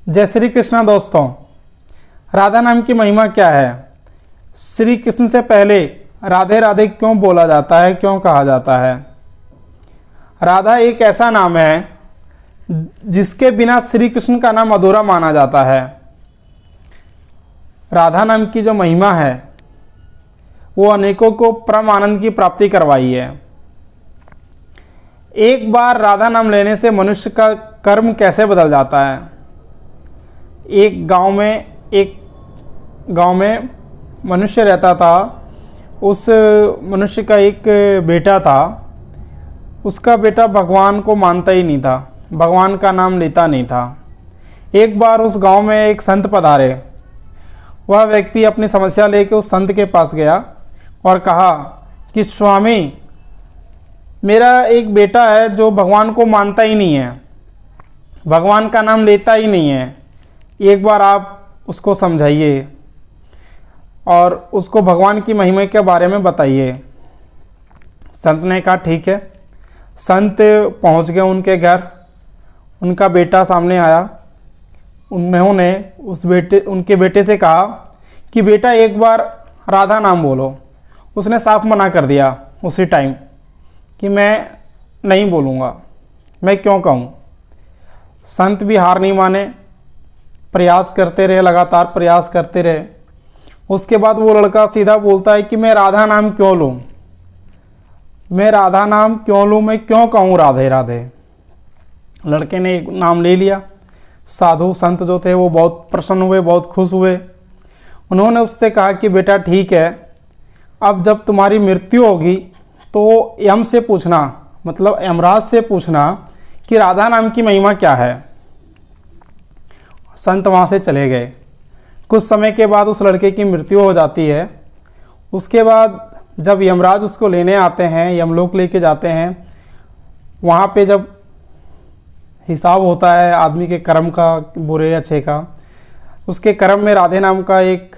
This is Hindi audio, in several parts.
जय श्री कृष्णा। दोस्तों, राधा नाम की महिमा क्या है? श्री कृष्ण से पहले राधे राधे क्यों बोला जाता है, क्यों कहा जाता है? राधा एक ऐसा नाम है जिसके बिना श्री कृष्ण का नाम अधूरा माना जाता है। राधा नाम की जो महिमा है वो अनेकों को परम आनंद की प्राप्ति करवाई है। एक बार राधा नाम लेने से मनुष्य का कर्म कैसे बदल जाता है। एक गांव में मनुष्य रहता था। उस मनुष्य का एक बेटा था। उसका बेटा भगवान को मानता ही नहीं था, भगवान का नाम लेता नहीं था। एक बार उस गांव में एक संत पधारे। वह व्यक्ति अपनी समस्या लेकर उस संत के पास गया और कहा कि स्वामी, मेरा एक बेटा है जो भगवान को मानता ही नहीं है, भगवान का नाम लेता ही नहीं है। एक बार आप उसको समझाइए और उसको भगवान की महिमा के बारे में बताइए। संत ने कहा ठीक है। संत पहुंच गए उनके घर। उनका बेटा सामने आया। उन्होंने उनके बेटे से कहा कि बेटा एक बार राधा नाम बोलो। उसने साफ मना कर दिया उसी टाइम कि मैं नहीं बोलूँगा, मैं क्यों कहूँ। संत भी हार नहीं माने, प्रयास करते रहे, लगातार प्रयास करते रहे। उसके बाद वो लड़का सीधा बोलता है कि मैं राधा नाम क्यों लूँ, मैं राधा नाम क्यों लूँ, मैं क्यों कहूँ राधे राधे। लड़के ने एक नाम ले लिया। साधु संत जो थे वो बहुत प्रसन्न हुए, बहुत खुश हुए। उन्होंने उससे कहा कि बेटा ठीक है, अब जब तुम्हारी मृत्यु होगी तो यम से पूछना, मतलब यमराज से पूछना कि राधा नाम की महिमा क्या है। संत वहाँ से चले गए। कुछ समय के बाद उस लड़के की मृत्यु हो जाती है। उसके बाद जब यमराज उसको लेने आते हैं, यमलोक लेके जाते हैं, वहाँ पे जब हिसाब होता है आदमी के कर्म का, बुरे अच्छे का, उसके कर्म में राधे नाम का एक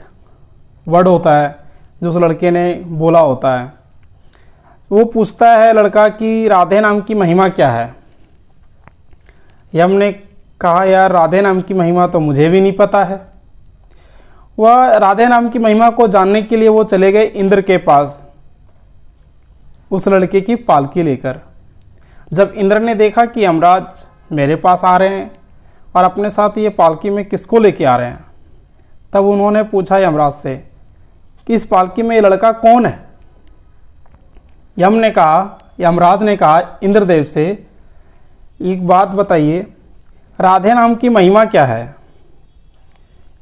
वर्ड होता है जो उस लड़के ने बोला होता है। वो पूछता है लड़का कि राधे नाम की महिमा क्या है। यम ने कहा यार, राधे नाम की महिमा तो मुझे भी नहीं पता है। वह राधे नाम की महिमा को जानने के लिए वो चले गए इंद्र के पास उस लड़के की पालकी लेकर। जब इंद्र ने देखा कि यमराज मेरे पास आ रहे हैं और अपने साथ ये पालकी में किसको लेके आ रहे हैं, तब उन्होंने पूछा यमराज से कि इस पालकी में ये लड़का कौन है। यमराज ने कहा इंद्रदेव से, एक बात बताइए, राधे नाम की महिमा क्या है?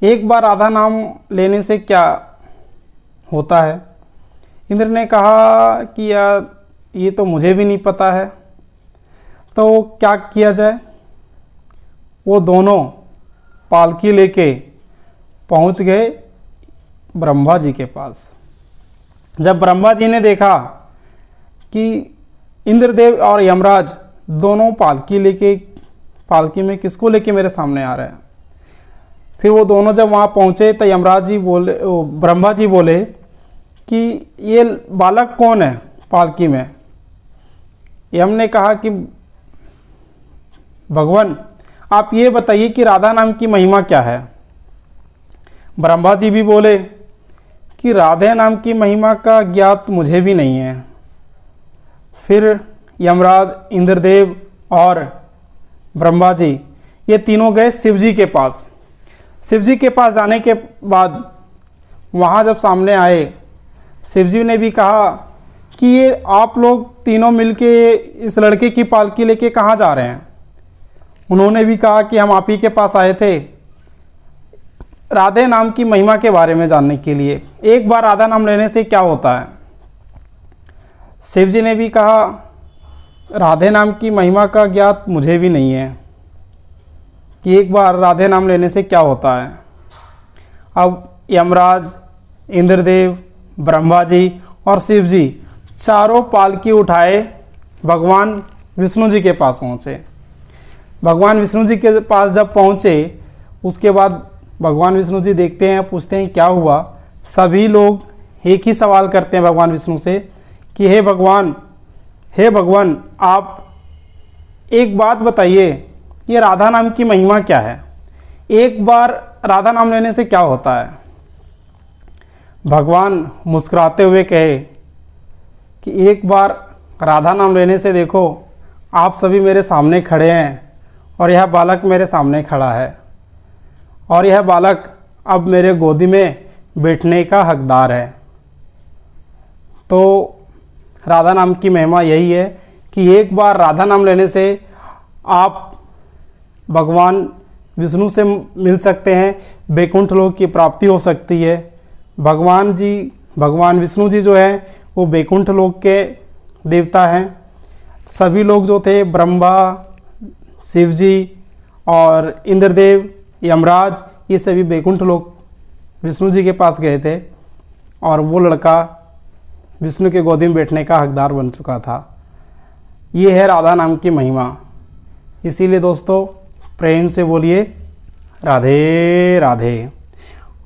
एक बार राधा नाम लेने से क्या होता है? इंद्र ने कहा कि यार ये तो मुझे भी नहीं पता है, तो क्या किया जाए। वो दोनों पालकी लेके पहुंच गए ब्रह्मा जी के पास। जब ब्रह्मा जी ने देखा कि इंद्रदेव और यमराज दोनों पालकी में किसको लेके मेरे सामने आ रहे हैं, फिर वो दोनों जब वहाँ पहुँचे तो ब्रह्मा जी बोले कि ये बालक कौन है पालकी में। यम ने कहा कि भगवान, आप ये बताइए कि राधा नाम की महिमा क्या है। ब्रह्मा जी भी बोले कि राधे नाम की महिमा का ज्ञात मुझे भी नहीं है। फिर यमराज, इंद्रदेव और ब्रह्मा जी ये तीनों गए शिव जी के पास। शिव जी के पास जाने के बाद वहाँ जब सामने आए, शिव जी ने भी कहा कि ये आप लोग तीनों मिलके इस लड़के की पालकी लेके कहाँ जा रहे हैं। उन्होंने भी कहा कि हम आप ही के पास आए थे राधे नाम की महिमा के बारे में जानने के लिए, एक बार राधा नाम लेने से क्या होता है। शिव जी ने भी कहा राधे नाम की महिमा का ज्ञात मुझे भी नहीं है कि एक बार राधे नाम लेने से क्या होता है। अब यमराज, इंद्रदेव, ब्रह्मा जी और शिव जी चारों पालकी उठाए भगवान विष्णु जी के पास पहुँचे। भगवान विष्णु जी के पास जब पहुँचे, उसके बाद भगवान विष्णु जी देखते हैं, पूछते हैं क्या हुआ। सभी लोग एक ही सवाल करते हैं भगवान विष्णु से कि हे भगवान, आप एक बात बताइए, ये राधा नाम की महिमा क्या है। एक बार राधा नाम लेने से क्या होता है? भगवान मुस्कुराते हुए कहे कि एक बार राधा नाम लेने से देखो, आप सभी मेरे सामने खड़े हैं और यह बालक मेरे सामने खड़ा है और यह बालक अब मेरे गोदी में बैठने का हकदार है। तो राधा नाम की महिमा यही है कि एक बार राधा नाम लेने से आप भगवान विष्णु से मिल सकते हैं, वैकुंठ लोक की प्राप्ति हो सकती है। भगवान विष्णु जी जो है वो वैकुंठ लोक के देवता हैं। सभी लोग जो थे, ब्रह्मा, शिव जी और इंद्रदेव, यमराज, ये सभी वैकुंठ लोक विष्णु जी के पास गए थे और वो लड़का विष्णु के गोदी में बैठने का हकदार बन चुका था। ये है राधा नाम की महिमा। इसीलिए दोस्तों प्रेम से बोलिए राधे राधे।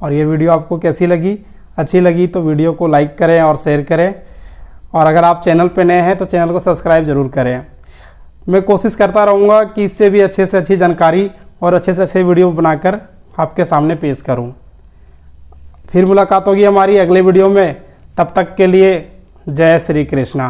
और ये वीडियो आपको कैसी लगी? अच्छी लगी तो वीडियो को लाइक करें और शेयर करें, और अगर आप चैनल पे नए हैं तो चैनल को सब्सक्राइब ज़रूर करें। मैं कोशिश करता रहूँगा कि इससे भी अच्छे से अच्छी जानकारी और अच्छे से अच्छे वीडियो बनाकर आपके सामने पेश करूँ। फिर मुलाकात होगी हमारी अगले वीडियो में। तब तक के लिए जय श्री कृष्णा।